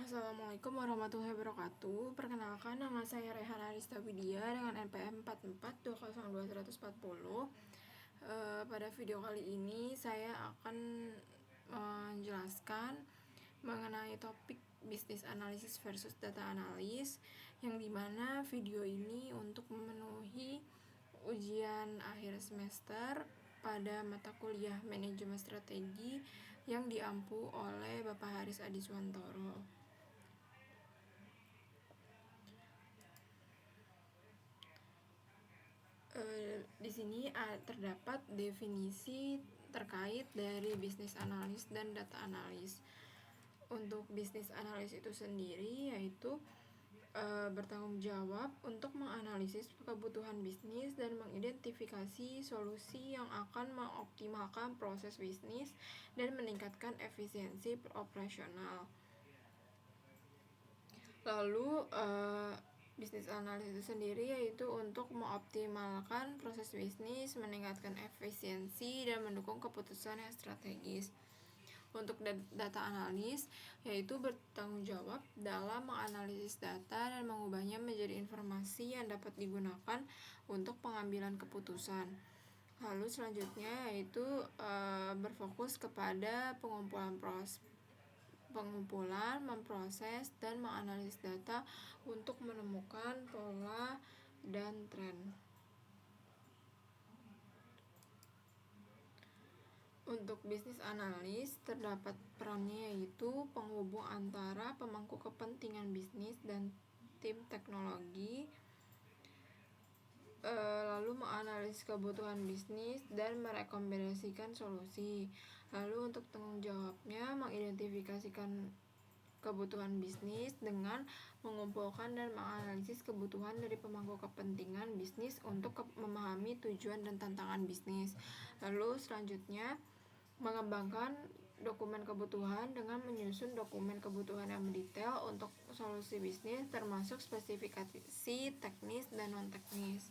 Assalamualaikum warahmatullahi wabarakatuh. Perkenalkan, nama saya Rehan Arista Widya dengan NPM 4420240. Pada video kali ini saya akan menjelaskan mengenai topik bisnis analisis versus data analis, yang dimana video ini untuk memenuhi ujian akhir semester pada mata kuliah manajemen strategi yang diampu oleh Bapak Haris Adiswantoro. Di sini terdapat definisi terkait dari bisnis analis dan data analis. Untuk bisnis analis itu sendiri yaitu bertanggung jawab untuk menganalisis kebutuhan bisnis dan mengidentifikasi solusi yang akan mengoptimalkan proses bisnis dan meningkatkan efisiensi operasional. Lalu bisnis analis itu sendiri yaitu untuk mengoptimalkan proses bisnis, meningkatkan efisiensi, dan mendukung keputusan yang strategis. Untuk data analis yaitu bertanggung jawab dalam menganalisis data dan mengubahnya menjadi informasi yang dapat digunakan untuk pengambilan keputusan. Lalu selanjutnya yaitu berfokus kepada pengumpulan, memproses, dan menganalisis data untuk menemukan pola dan tren. Untuk bisnis analis terdapat perannya yaitu penghubung antara pemangku kepentingan bisnis dan tim teknologi, lalu menganalisis kebutuhan bisnis dan merekomendasikan solusi. Lalu untuk tanggung jawabnya mengidentifikasikan kebutuhan bisnis dengan mengumpulkan dan menganalisis kebutuhan dari pemangku kepentingan bisnis untuk memahami tujuan dan tantangan bisnis. Lalu selanjutnya mengembangkan dokumen kebutuhan dengan menyusun dokumen kebutuhan yang mendetail untuk solusi bisnis termasuk spesifikasi teknis dan non-teknis.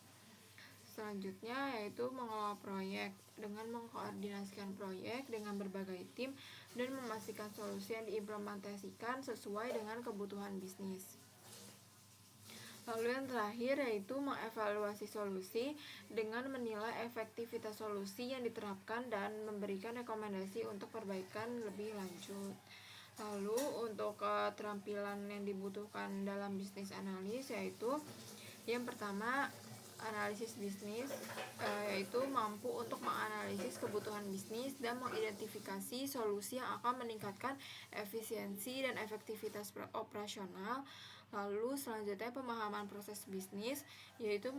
Selanjutnya yaitu mengelola proyek dengan mengkoordinasikan proyek dengan berbagai tim dan memastikan solusi yang diimplementasikan sesuai dengan kebutuhan bisnis. Lalu yang terakhir yaitu mengevaluasi solusi dengan menilai efektivitas solusi yang diterapkan dan memberikan rekomendasi untuk perbaikan lebih lanjut. Lalu untuk keterampilan yang dibutuhkan dalam bisnis analis yaitu yang pertama analisis bisnis, yaitu mampu untuk menganalisis kebutuhan bisnis dan mengidentifikasi solusi yang akan meningkatkan efisiensi dan efektivitas operasional. Lalu selanjutnya pemahaman proses bisnis, yaitu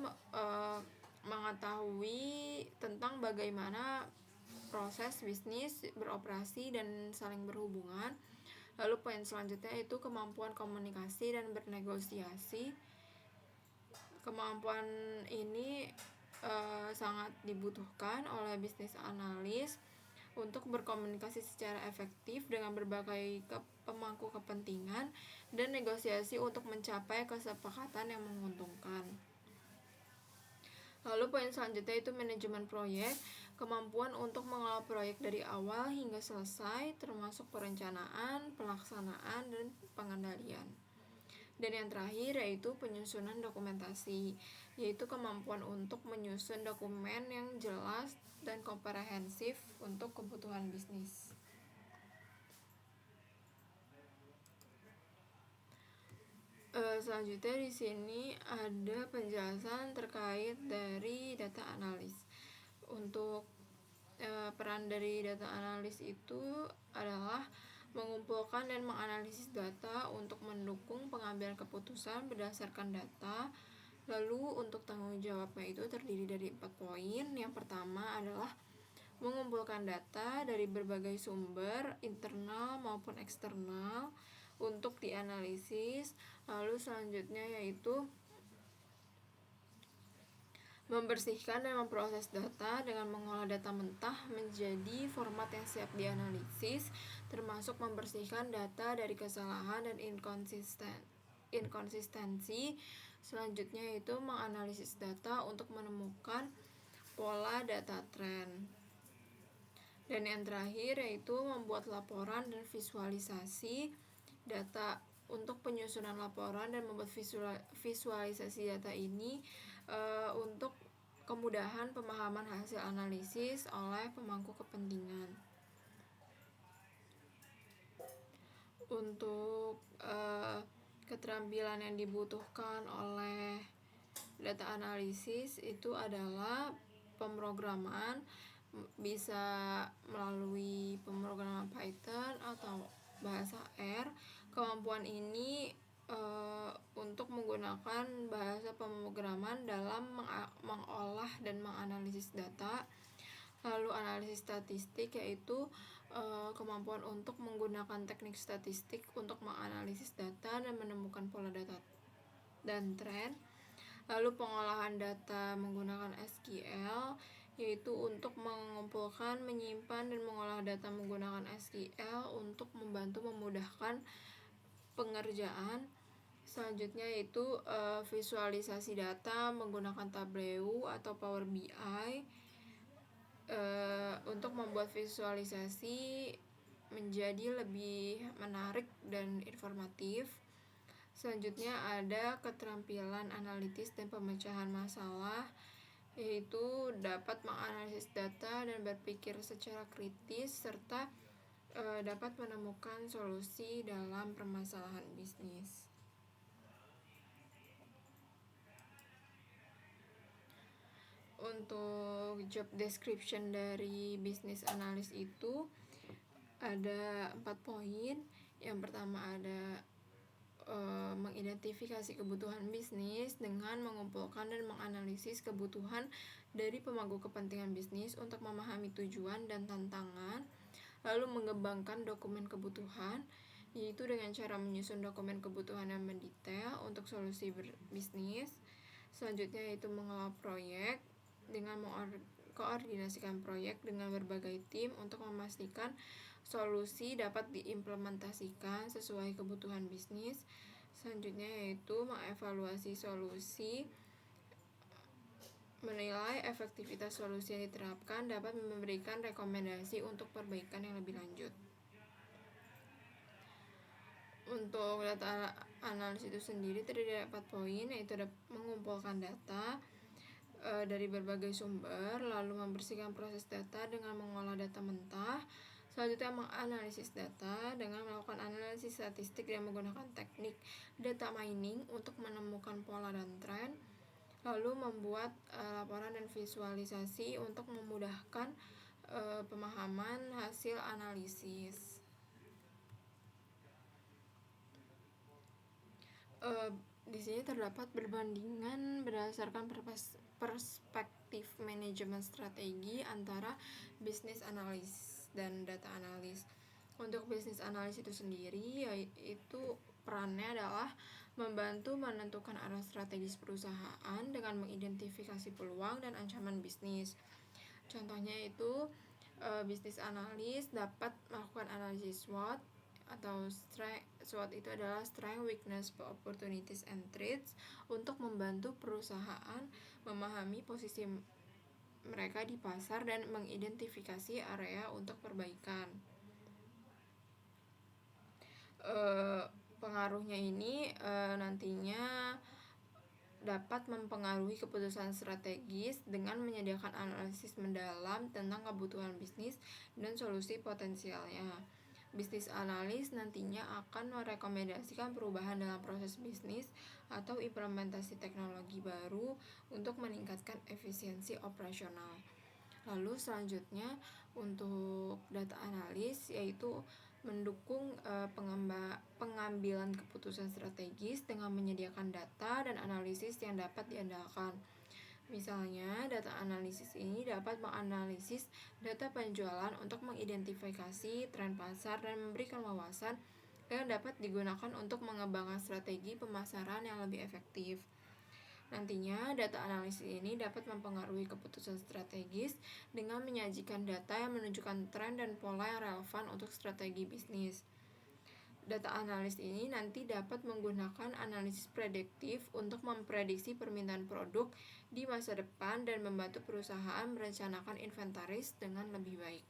mengetahui tentang bagaimana proses bisnis beroperasi dan saling berhubungan. Lalu poin selanjutnya itu kemampuan komunikasi dan bernegosiasi. Kemampuan ini sangat dibutuhkan oleh bisnis analis untuk berkomunikasi secara efektif dengan berbagai pemangku kepentingan dan negosiasi untuk mencapai kesepakatan yang menguntungkan. Lalu poin selanjutnya itu manajemen proyek, kemampuan untuk mengelola proyek dari awal hingga selesai termasuk perencanaan, pelaksanaan, dan pengendalian. Dan yang terakhir yaitu penyusunan dokumentasi, yaitu kemampuan untuk menyusun dokumen yang jelas dan komprehensif untuk kebutuhan bisnis. Selanjutnya di sini ada penjelasan terkait dari data analis. Untuk peran dari data analis itu adalah mengumpulkan dan menganalisis data untuk mendukung pengambilan keputusan berdasarkan data. Lalu untuk tanggung jawabnya itu terdiri dari 4 poin. Yang pertama adalah mengumpulkan data dari berbagai sumber internal maupun eksternal untuk dianalisis. Lalu selanjutnya yaitu membersihkan dan memproses data dengan mengolah data mentah menjadi format yang siap dianalisis, termasuk membersihkan data dari kesalahan dan inkonsistensi. Selanjutnya yaitu menganalisis data untuk menemukan pola data tren. Dan yang terakhir yaitu membuat laporan dan visualisasi data untuk penyusunan laporan dan membuat visualisasi data ini untuk kemudahan pemahaman hasil analisis oleh pemangku kepentingan. Untuk keterampilan yang dibutuhkan oleh data analisis itu adalah pemrograman, bisa melalui pemrograman Python atau bahasa R. Kemampuan ini untuk menggunakan bahasa pemrograman dalam mengolah dan menganalisis data. Lalu analisis statistik, yaitu kemampuan untuk menggunakan teknik statistik untuk menganalisis data dan menemukan pola data dan tren. Lalu pengolahan data menggunakan SQL, yaitu untuk mengumpulkan, menyimpan, dan mengolah data menggunakan SQL untuk membantu memudahkan pengerjaan. Selanjutnya yaitu visualisasi data menggunakan Tableau atau Power BI untuk membuat visualisasi menjadi lebih menarik dan informatif. Selanjutnya ada keterampilan analitis dan pemecahan masalah, yaitu dapat menganalisis data dan berpikir secara kritis serta dapat menemukan solusi dalam permasalahan bisnis. Untuk job description dari business analyst itu ada 4 poin. Yang pertama ada mengidentifikasi kebutuhan bisnis dengan mengumpulkan dan menganalisis kebutuhan dari pemangku kepentingan bisnis untuk memahami tujuan dan tantangan. Lalu mengembangkan dokumen kebutuhan, yaitu dengan cara menyusun dokumen kebutuhan yang mendetail untuk solusi bisnis. Selanjutnya yaitu mengelola proyek dengan mengkoordinasikan proyek dengan berbagai tim untuk memastikan solusi dapat diimplementasikan sesuai kebutuhan bisnis. Selanjutnya yaitu mengevaluasi solusi, menilai efektivitas solusi yang diterapkan, dapat memberikan rekomendasi untuk perbaikan yang lebih lanjut. Untuk data analisis itu sendiri terdiri dari 4 poin, yaitu mengumpulkan data dari berbagai sumber, lalu membersihkan proses data dengan mengolah data mentah. Selanjutnya menganalisis data dengan melakukan analisis statistik dan menggunakan teknik data mining untuk menemukan pola dan tren. Lalu membuat laporan dan visualisasi untuk memudahkan pemahaman hasil analisis. Di sini terdapat perbandingan berdasarkan perspektif manajemen strategi antara bisnis analis dan data analis. Untuk bisnis analis itu sendiri, yaitu perannya adalah membantu menentukan arah strategis perusahaan dengan mengidentifikasi peluang dan ancaman bisnis. Contohnya itu bisnis analis dapat melakukan analisis SWOT atau SWOT itu adalah Strength, Weakness, Opportunities, and Threats untuk membantu perusahaan memahami posisi mereka di pasar dan mengidentifikasi area untuk perbaikan. Pengaruhnya ini nantinya dapat mempengaruhi keputusan strategis dengan menyediakan analisis mendalam tentang kebutuhan bisnis dan solusi potensialnya. Bisnis analis nantinya akan merekomendasikan perubahan dalam proses bisnis atau implementasi teknologi baru untuk meningkatkan efisiensi operasional. Lalu selanjutnya untuk data analis, yaitu mendukung pengambilan keputusan strategis dengan menyediakan data dan analisis yang dapat diandalkan. Misalnya, data analisis ini dapat menganalisis data penjualan untuk mengidentifikasi tren pasar dan memberikan wawasan yang dapat digunakan untuk mengembangkan strategi pemasaran yang lebih efektif. Nantinya, data analisis ini dapat mempengaruhi keputusan strategis dengan menyajikan data yang menunjukkan tren dan pola yang relevan untuk strategi bisnis. Data analis ini nanti dapat menggunakan analisis prediktif untuk memprediksi permintaan produk di masa depan dan membantu perusahaan merencanakan inventaris dengan lebih baik.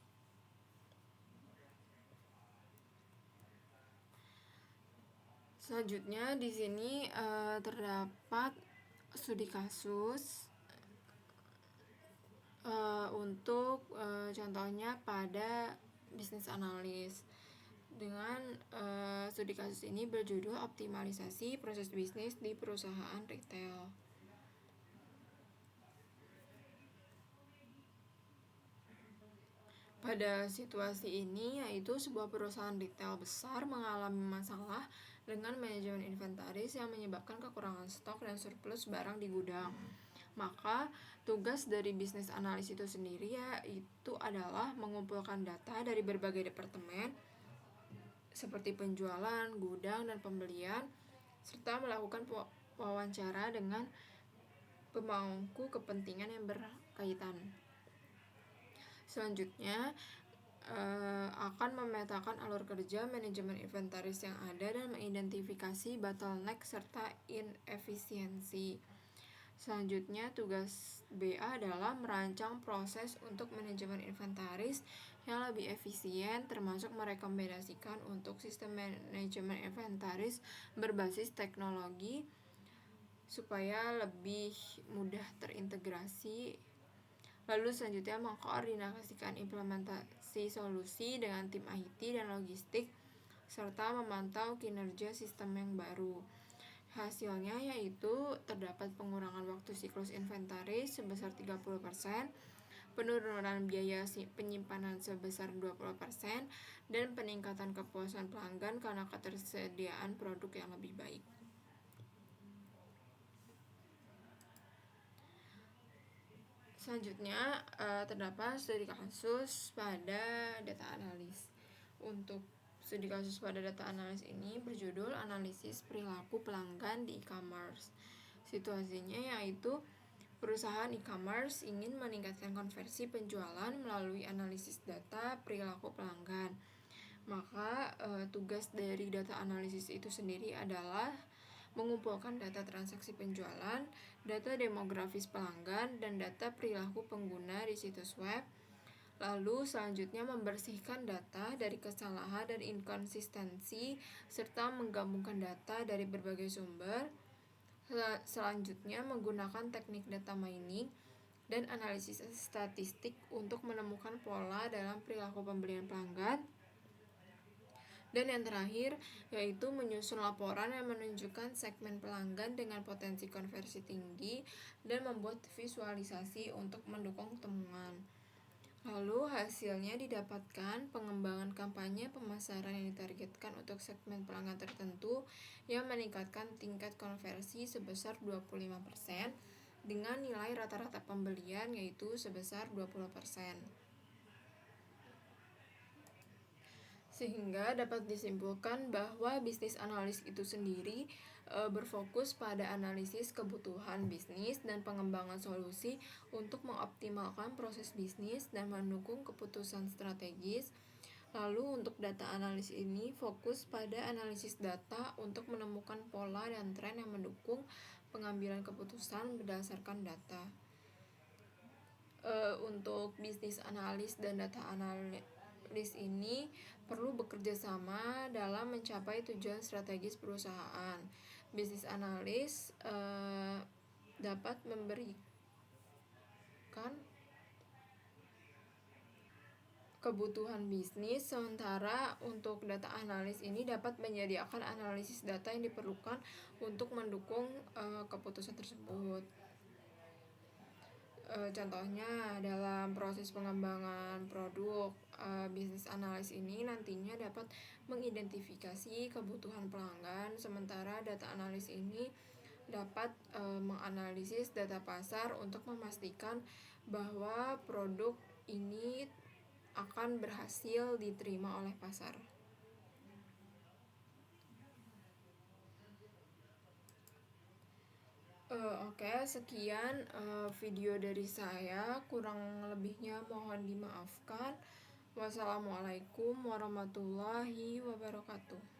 Selanjutnya di sini terdapat studi kasus untuk contohnya pada bisnis analis. Dengan studi kasus ini berjudul optimalisasi proses bisnis di perusahaan retail. Pada situasi ini, yaitu sebuah perusahaan retail besar mengalami masalah dengan manajemen inventaris yang menyebabkan kekurangan stok dan surplus barang di gudang. Maka tugas dari bisnis analis itu sendiri yaitu adalah mengumpulkan data dari berbagai departemen seperti penjualan, gudang, dan pembelian, serta melakukan wawancara dengan pemangku kepentingan yang berkaitan. Selanjutnya akan memetakan alur kerja manajemen inventaris yang ada dan mengidentifikasi bottleneck serta inefisiensi. Selanjutnya tugas BA adalah merancang proses untuk manajemen inventaris yang lebih efisien, termasuk merekomendasikan untuk sistem manajemen inventaris berbasis teknologi supaya lebih mudah terintegrasi. Lalu selanjutnya mengkoordinasikan implementasi solusi dengan tim IT dan logistik serta memantau kinerja sistem yang baru. Hasilnya yaitu terdapat pengurangan waktu siklus inventaris sebesar 30%, penurunan biaya penyimpanan sebesar 20%, dan peningkatan kepuasan pelanggan karena ketersediaan produk yang lebih baik. Selanjutnya terdapat studi kasus pada data analis. Untuk studi kasus pada data analis ini berjudul analisis perilaku pelanggan di e-commerce. Situasinya yaitu perusahaan e-commerce ingin meningkatkan konversi penjualan melalui analisis data perilaku pelanggan. Maka tugas dari data analisis itu sendiri adalah mengumpulkan data transaksi penjualan, data demografis pelanggan, dan data perilaku pengguna di situs web. Lalu selanjutnya membersihkan data dari kesalahan dan inkonsistensi serta menggabungkan data dari berbagai sumber. Selanjutnya menggunakan teknik data mining dan analisis statistik untuk menemukan pola dalam perilaku pembelian pelanggan. Dan yang terakhir yaitu menyusun laporan yang menunjukkan segmen pelanggan dengan potensi konversi tinggi dan membuat visualisasi untuk mendukung temuan. Lalu hasilnya didapatkan pengembangan kampanye pemasaran yang ditargetkan untuk segmen pelanggan tertentu yang meningkatkan tingkat konversi sebesar 25% dengan nilai rata-rata pembelian yaitu sebesar 20%. Sehingga dapat disimpulkan bahwa bisnis analis itu sendiri berfokus pada analisis kebutuhan bisnis dan pengembangan solusi untuk mengoptimalkan proses bisnis dan mendukung keputusan strategis. Lalu untuk data analis ini fokus pada analisis data untuk menemukan pola dan tren yang mendukung pengambilan keputusan berdasarkan data. Untuk bisnis analis dan data analis ini perlu bekerja sama dalam mencapai tujuan strategis perusahaan. Bisnis analis dapat memberikan kebutuhan bisnis, sementara untuk data analis ini dapat menyediakan analisis data yang diperlukan untuk mendukung keputusan tersebut. Contohnya dalam proses pengembangan produk, bisnis analis ini nantinya dapat mengidentifikasi kebutuhan pelanggan, sementara data analis ini dapat menganalisis data pasar untuk memastikan bahwa produk ini akan berhasil diterima oleh pasar. Oke, sekian video dari saya, kurang lebihnya mohon dimaafkan. Wassalamualaikum warahmatullahi wabarakatuh.